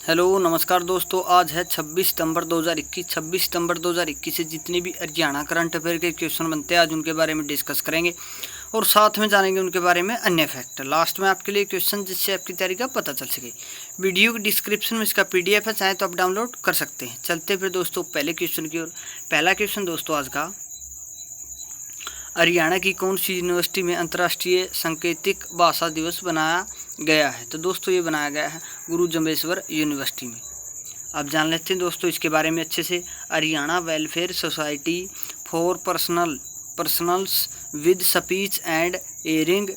Hello नमस्कार दोस्तों, आज है 26 सितंबर 2021। 26 सितंबर 2021 से जितने भी हरियाणा करंट अफेयर के क्वेश्चन बनते हैं आज उनके बारे में डिस्कस करेंगे और साथ में जानेंगे उनके बारे में अन्य फैक्ट। लास्ट में आपके लिए क्वेश्चन जिससे आपकी तैयारी का पता चल सके। वीडियो के डिस्क्रिप्शन में इसका पीडीएफ है, चाहे तो आप डाउनलोड कर सकते हैं। चलते फिर दोस्तों पहले क्वेश्चन की ओर। पहला क्वेश्चन दोस्तों आज का, हरियाणा की कौन सी यूनिवर्सिटी में अंतर्राष्ट्रीय सांकेतिक भाषा दिवस बनाया गया है? तो दोस्तों ये बनाया गया है गुरु जम्बेश्वर यूनिवर्सिटी में। आप जान लेते हैं दोस्तों इसके बारे में अच्छे से। Haryana welfare society for personals with speech and hearing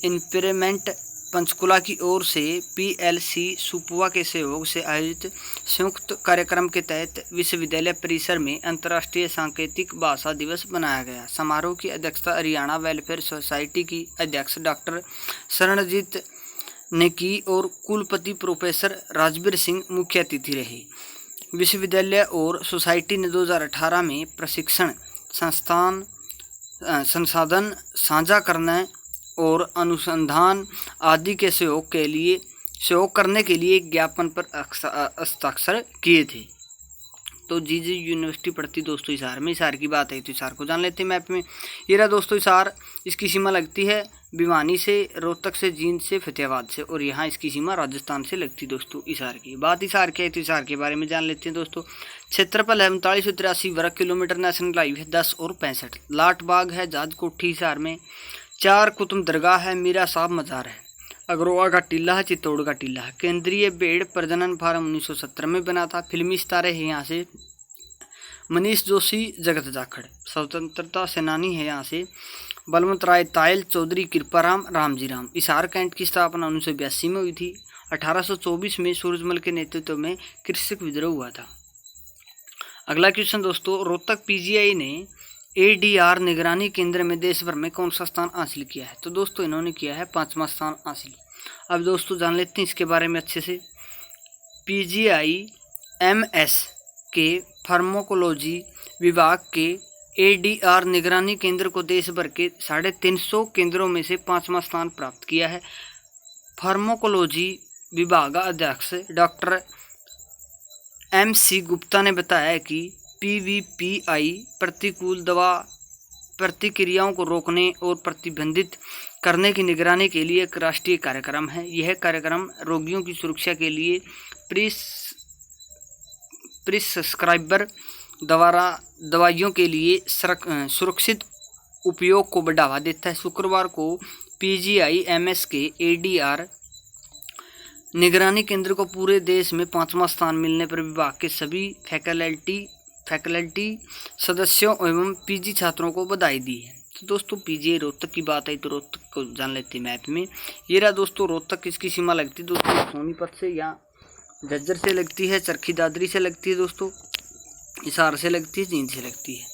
impairment Panchkula की ओर से पीएलसी सुपुआ के सहयोग से आयोजित संयुक्त कार्यक्रम के तहत विश्वविद्यालय परिसर में अंतर्राष्ट्रीय सांकेतिक भाषा दिवस मनाया गया। समारोह की अध्यक्षता हरियाणा वेलफेयर सोसाइटी की अध्यक्ष डॉक्टर शरणजीत ने की और कुलपति प्रोफेसर राजबीर सिंह मुख्य अतिथि रहे। विश्वविद्यालय और सोसाइटी ने 2018 में प्रशिक्षण संसाधन साझा करने और अनुसंधान आदि के सहयोग करने के लिए एक ज्ञापन पर हस्ताक्षर किए थे। तो जी यूनिवर्सिटी पड़ती दोस्तों हिसार में। हिसार की बात है तो हिसार को जान लेते हैं मैप में। ये रहा दोस्तों हिसार। इसकी सीमा लगती है भिवानी से, रोहतक से, जींद से, फतेहाबाद से, और यहाँ इसकी सीमा राजस्थान से लगती दोस्तों हिसार की। बात हिसार की है तो हिसार के बारे में जान लेते हैं दोस्तों। क्षेत्रफल है 3983 वर्ग किलोमीटर। नेशनल हाईवे 10 और 65। लाट बाग है जहाज कोठी हिसार में। 4 कुतुब दरगाह है। मीरा साहब मज़ार है। अग्रोवा का टीला है। चित्तौड़ का टीला है। केंद्रीय भेड़ प्रजनन फार्म 1970 में बना था। फिल्मी सितारे हैं यहाँ से मनीष जोशी, जगत जाखड़। स्वतंत्रता सेनानी है यहाँ से बलवंत राय तायल, चौधरी कृपाराम, रामजी राम। हिसार कैंट की स्थापना 1982 में हुई थी। 1824 में सूरजमल के नेतृत्व में कृषक विद्रोह हुआ था। अगला क्वेश्चन दोस्तों, रोहतक पीजीआई ने एडीआर निगरानी केंद्र में देश भर में कौन सा स्थान हासिल किया है? तो दोस्तों इन्होंने किया है 5वां स्थान हासिल। अब दोस्तों जान लेते हैं इसके बारे में अच्छे से। पीजीआई एमएस के फार्माकोलॉजी विभाग के एडीआर निगरानी केंद्र को देश भर के 350 केंद्रों में से 5वां स्थान प्राप्त किया है। फार्माकोलॉजी विभाग अध्यक्ष डॉक्टर MC गुप्ता ने बताया कि PVPI प्रतिकूल दवा प्रतिक्रियाओं को रोकने और प्रतिबंधित करने की निगरानी के लिए एक राष्ट्रीय कार्यक्रम है। यह कार्यक्रम रोगियों की सुरक्षा के लिए प्रिस्क्राइबर दवाइयों के लिए सुरक्षित उपयोग को बढ़ावा देता है। शुक्रवार को PGIMS के ADR निगरानी केंद्र को पूरे देश में 5वां स्थान मिलने पर विभाग के सभी फैकल्टी सदस्यों एवं PG छात्रों को बधाई दी है। तो दोस्तों PGI रोहतक की बात आई तो रोहतक को जान लेते हैं मैप में। ये रहा दोस्तों रोहतक। इसकी सीमा लगती है दोस्तों सोनीपत से या झज्जर से लगती है, चरखी दादरी से लगती है दोस्तों, हिसार से लगती है, जींद से लगती है।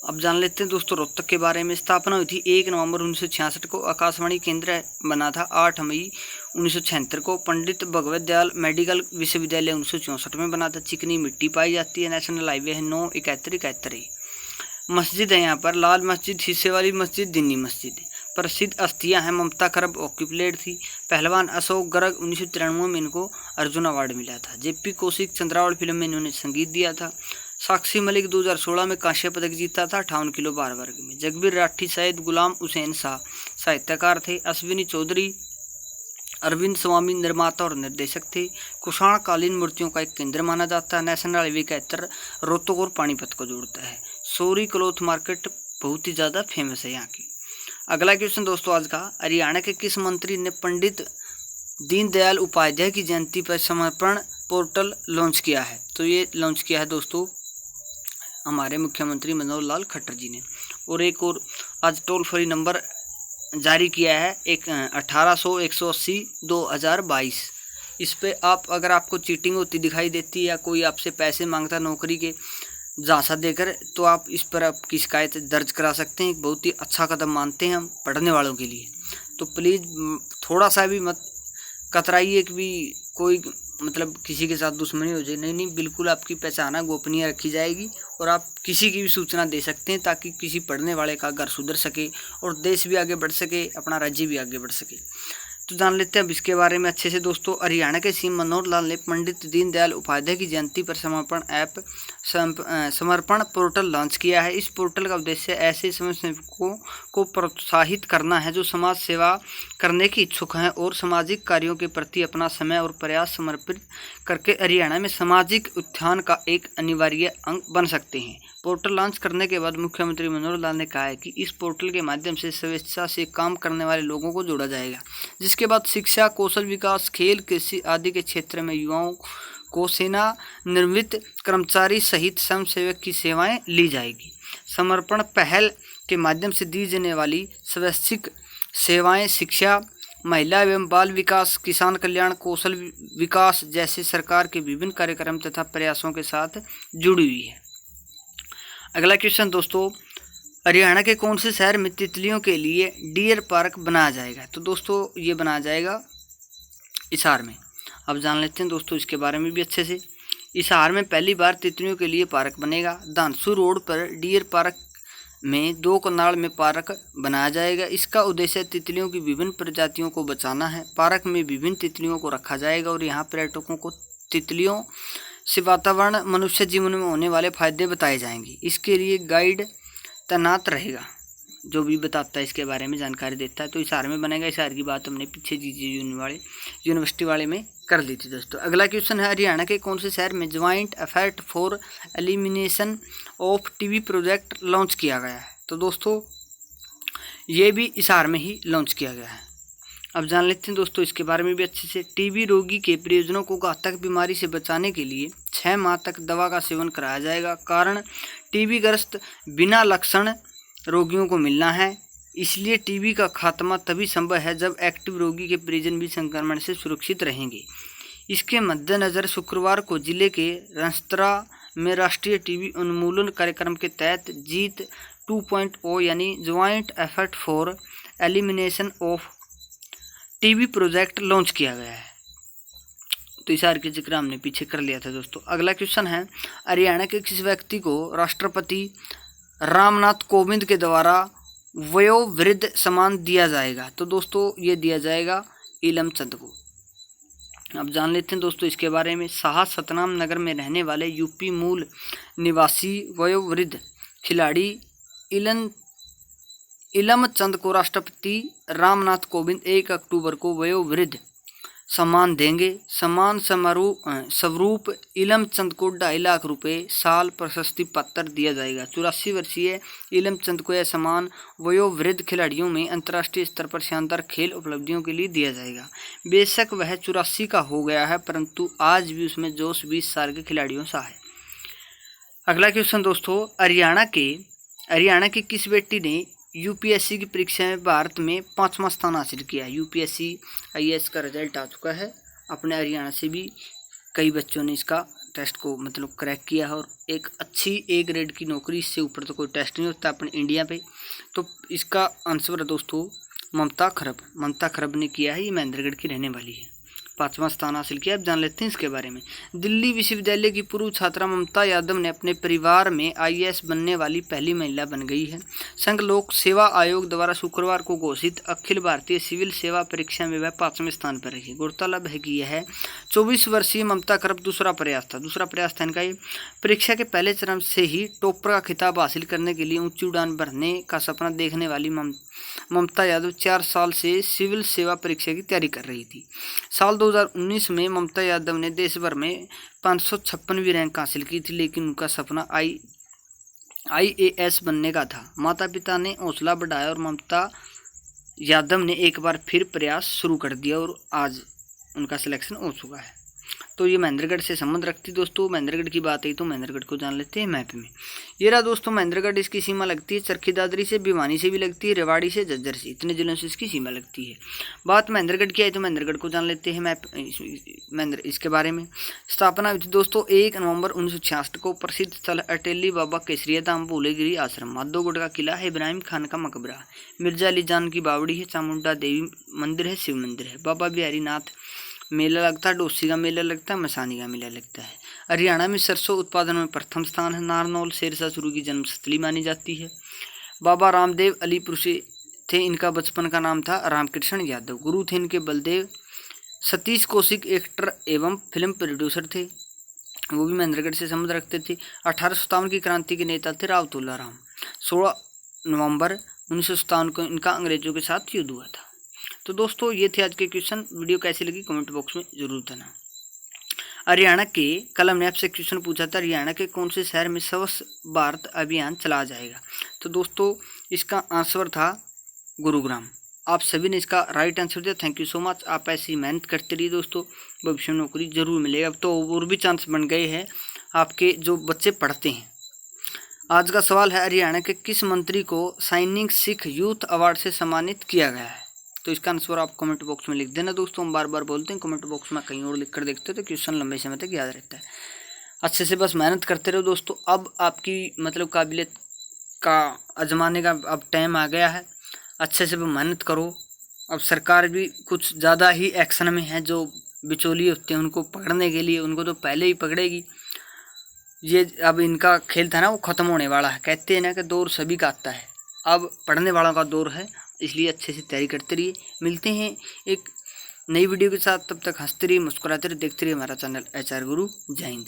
अब जान लेते हैं दोस्तों रोहतक के बारे में। स्थापना हुई थी 1 नवंबर 1966 को। आकाशवाणी केंद्र बना था 8 मई 1976 को। पंडित भगवत दयाल मेडिकल विश्वविद्यालय 1964 में बना था। चिकनी मिट्टी पाई जाती है। नेशनल हाईवे है 97171। मस्जिद है यहाँ पर लाल मस्जिद, शीशे वाली मस्जिद, दिन्नी मस्जिद। प्रसिद्ध हस्तियाँ हैं ममता खरब हॉकी प्लेयर थी। पहलवान अशोक गर्ग 1993 में इनको अर्जुन अवार्ड मिला था। JP कौशिक चंद्रावल फिल्म में इन्होंने संगीत दिया था। साक्षी मलिक 2016 में कांस्य पदक जीता था 58 किलो भार वर्ग में। जगबीर राठी सैयद गुलाम हुसैन शाह साहित्यकार थे। अश्विनी चौधरी अरविंद स्वामी निर्माता और निर्देशक थे। कुषाण कालीन मूर्तियों का एक केंद्र माना जाता है। नेशनल हाईवे 71 रोहतक और पानीपत को जोड़ता है। सोरी क्लॉथ मार्केट बहुत ही ज़्यादा फेमस है यहाँ की। अगला क्वेश्चन दोस्तों आज का, हरियाणा के किस मंत्री ने पंडित दीनदयाल उपाध्याय की जयंती पर समर्पण पोर्टल लॉन्च किया है? तो ये लॉन्च किया है दोस्तों हमारे मुख्यमंत्री मनोहर लाल खट्टर जी ने। और एक और आज टोल फ्री नंबर जारी किया है 1800-180-2022। इस पे आप अगर आपको चीटिंग होती दिखाई देती है या कोई आपसे पैसे मांगता नौकरी के झांसा देकर, तो आप इस पर आपकी शिकायत दर्ज करा सकते हैं। बहुत ही अच्छा कदम मानते हैं हम पढ़ने वालों के लिए। तो प्लीज़ थोड़ा सा भी मत कतराइए कि भी कोई मतलब किसी के साथ दुश्मनी हो जाए। नहीं, बिल्कुल आपकी पहचान गोपनीय रखी जाएगी और आप किसी की भी सूचना दे सकते हैं ताकि किसी पढ़ने वाले का घर सुधर सके और देश भी आगे बढ़ सके, अपना राज्य भी आगे बढ़ सके। तो जान लेते हैं अब इसके बारे में अच्छे से दोस्तों। हरियाणा के सीएम मनोहर लाल ने पंडित दीनदयाल उपाध्याय की जयंती पर समर्पण पोर्टल लॉन्च किया है। इस पोर्टल का उद्देश्य ऐसे स्वयंसेवकों को प्रोत्साहित करना है जो समाज सेवा करने की इच्छुक हैं और सामाजिक कार्यों के प्रति अपना समय और प्रयास समर्पित करके हरियाणा में सामाजिक उत्थान का एक अनिवार्य अंग बन सकते हैं। पोर्टल लॉन्च करने के बाद मुख्यमंत्री मनोहर लाल ने कहा है कि इस पोर्टल के माध्यम से स्वेच्छा से काम करने वाले लोगों को जोड़ा जाएगा, जिसके बाद शिक्षा, कौशल विकास, खेल, कृषि आदि के क्षेत्र में युवाओं को सेवानिवृत्त कर्मचारी सहित स्वयंसेवक की सेवाएं ली जाएगी। समर्पण पहल के माध्यम से दी जाने वाली स्वैच्छिक सेवाएं शिक्षा, महिला एवं बाल विकास, किसान कल्याण, कौशल विकास जैसे सरकार के विभिन्न कार्यक्रम तथा प्रयासों के साथ जुड़ी हुई है। अगला क्वेश्चन दोस्तों, हरियाणा के कौन से शहर में तितलियों के लिए डियर पार्क बनाया जाएगा? तो दोस्तों ये बनाया जाएगा हिसार में। अब जान लेते हैं दोस्तों इसके बारे में भी अच्छे से। हिसार में पहली बार तितलियों के लिए पार्क बनेगा। धानसू रोड पर डियर पार्क में 2 कनाल में पार्क बनाया जाएगा। इसका उद्देश्य तितलियों की विभिन्न प्रजातियों को बचाना है। पार्क में विभिन्न तितलियों को रखा जाएगा और यहाँ पर्यटकों को तितलियों से वातावरण, मनुष्य जीवन में होने वाले फायदे बताए जाएंगे। इसके लिए गाइड तैनात रहेगा जो भी बताता है इसके बारे में जानकारी देता है। तो हिसार में बनेगा। हिसार की बात हमने पीछे यूनिवर्सिटी वाले में कर ली थी दोस्तों। अगला क्वेश्चन है, हरियाणा के कौन से शहर में joint effort for elimination of TB project launch किया गया है? तो दोस्तों ये भी हिसार में ही लॉन्च किया गया है। अब जान लेते हैं दोस्तों इसके बारे में भी अच्छे से। टीबी रोगी के परिजनों को घातक बीमारी से बचाने के लिए 6 माह तक दवा का सेवन कराया जाएगा। कारण टीबी ग्रस्त बिना लक्षण रोगियों को मिलना है। इसलिए टीबी का खात्मा तभी संभव है जब एक्टिव रोगी के परिजन भी संक्रमण से सुरक्षित रहेंगे। इसके मद्देनज़र शुक्रवार को जिले के रंसतरा में राष्ट्रीय टीबी उन्मूलन कार्यक्रम के तहत जीत 2.0 यानी joint effort for elimination of TB project launch किया गया है। तो हिसार के जिक्र हमने पीछे कर लिया था दोस्तों। अगला क्वेश्चन है, हरियाणा के किस व्यक्ति को राष्ट्रपति रामनाथ कोविंद के द्वारा वयोवृद्ध सम्मान दिया जाएगा? तो दोस्तों ये दिया जाएगा इलमचंद को। अब जान लेते हैं दोस्तों इसके बारे में। शाह सतनाम नगर में रहने वाले यूपी मूल निवासी वयोवृद्ध खिलाड़ी इलमचंद को राष्ट्रपति रामनाथ कोविंद 1 अक्टूबर को वयोवृद्ध सम्मान देंगे। सम्मान स्वरूप इलमचंद को 2.5 लाख रुपए साल प्रशस्ति पत्र दिया जाएगा। 84 वर्षीय इलमचंद को यह सम्मान वयोवृद्ध खिलाड़ियों में अंतर्राष्ट्रीय स्तर पर शानदार खेल उपलब्धियों के लिए दिया जाएगा। बेशक वह 84 का हो गया है, परंतु आज भी उसमें जोश 20 साल के खिलाड़ियों सा है। अगला क्वेश्चन दोस्तों, हरियाणा की किस बेटी ने यूपीएससी की परीक्षा में भारत में 5वां स्थान हासिल किया? यूपीएससी आईएएस का रिजल्ट आ चुका है। अपने हरियाणा से भी कई बच्चों ने इसका टेस्ट को क्रैक किया है और एक अच्छी A ग्रेड की नौकरी, इससे ऊपर तो कोई टेस्ट नहीं होता अपने इंडिया पे। तो इसका आंसर है दोस्तों ममता खरब ने किया है। ये महेंद्रगढ़ की रहने वाली है, 5वां स्थान हासिल किया। अब जान लेते हैं इसके बारे में। दिल्ली विश्वविद्यालय की पूर्व छात्रा ममता यादव ने अपने परिवार में आईएएस बनने वाली पहली महिला बन गई है। संघ लोक सेवा आयोग द्वारा शुक्रवार को घोषित अखिल भारतीय सिविल सेवा परीक्षा में वह 5वें स्थान पर रही। गौरतलब है कि यह 24 वर्षीय ममता खरब दूसरा प्रयास था इनका। ये परीक्षा के पहले चरण से ही टॉपर का खिताब हासिल करने के लिए ऊंची उड़ान भरने का सपना देखने वाली ममता यादव 4 साल से सिविल सेवा परीक्षा की तैयारी कर रही थी। साल 2019 में ममता यादव ने देश भर में 556वीं रैंक हासिल की थी, लेकिन उनका सपना आईएएस बनने का था। माता पिता ने हौसला बढ़ाया और ममता यादव ने एक बार फिर प्रयास शुरू कर दिया और आज उनका सिलेक्शन हो चुका है। तो ये महेंद्रगढ़ से संबंध रखती दोस्तों। महेंद्रगढ़ की बात है तो महेंद्रगढ़ को जान लेते हैं मैप में। ये रहा दोस्तों महेंद्रगढ़, इसकी सीमा लगती है चरखी दादरी से, भिवानी से भी लगती है, रेवाड़ी से, झज्जर से, इतने जिलों से इसकी सीमा लगती है। बात महेंद्रगढ़ की आई तो महेंद्रगढ़ को जान लेते हैं मैप इसके बारे में। स्थापना हुई थी दोस्तों 1 नवंबर 1966 को। प्रसिद्ध स्थल अटेली बाबा केसरिया धाम, भोलेगिरी आश्रम, माधोगढ़ का किला है, इब्राहिम खान का मकबरा, मिर्जा अली जान की बावड़ी है, चामुंडा देवी मंदिर है, शिव मंदिर है, बाबा बिहारी नाथ मेला लगता है, डोसी का मेला लगता है, मसानी का मेला लगता है। हरियाणा में सरसों उत्पादन में प्रथम स्थान है। नारनौल शेरशाह सूरी की जन्मस्थली मानी जाती है। बाबा रामदेव अलीपुर से थे इनका बचपन का नाम था रामकृष्ण यादव। गुरु थे इनके बलदेव। सतीश कौशिक एक्टर एवं फिल्म प्रोड्यूसर थे, वो भी महेंद्रगढ़ से संबंध रखते थे। 1857 की क्रांति के नेता थे राव तुलाराम। 16 नवंबर 1957 को इनका अंग्रेजों के साथ युद्ध हुआ था। तो दोस्तों ये थे आज के क्वेश्चन। वीडियो कैसी लगी कमेंट बॉक्स में जरूर देना। हरियाणा के कलम ने आपसे क्वेश्चन पूछा था, हरियाणा के कौन से शहर में स्वच्छ भारत अभियान चलाया जाएगा? तो दोस्तों इसका आंसर था गुरुग्राम। आप सभी ने इसका राइट आंसर दिया। Thank you so much. आप ऐसी मेहनत करते रहिए दोस्तों, भविष्य में नौकरी जरूर मिलेगा। अब तो और भी चांस बन गए हैं आपके जो बच्चे पढ़ते हैं। आज का सवाल है, हरियाणा के किस मंत्री को शाइनिंग सिख यूथ अवार्ड से सम्मानित किया गया है? तो इसका आंसर आप कमेंट बॉक्स में लिख देना दोस्तों। हम बार बार बोलते हैं कमेंट बॉक्स में कहीं और लिख कर देखते हैं तो क्वेश्चन लंबे समय तक याद रहता है। अच्छे से बस मेहनत करते रहो दोस्तों। अब आपकी मतलब काबिलियत का आजमाने का अब टाइम आ गया है। अच्छे से मेहनत करो। अब सरकार भी कुछ ज़्यादा ही एक्शन में है। जो बिचौलिए होते हैं उनको पकड़ने के लिए, उनको तो पहले ही पकड़ेगी। ये अब इनका खेल था ना वो ख़त्म होने वाला है। कहते हैं ना कि दौर सभी का आता है, अब पढ़ने वालों का दौर है। इसलिए अच्छे से तैयारी करते रहिए। मिलते हैं एक नई वीडियो के साथ, तब तक हंसते रहिए, मुस्कुराते रहिए, देखते रहिए हमारा चैनल HR गुरु। जय हिंद।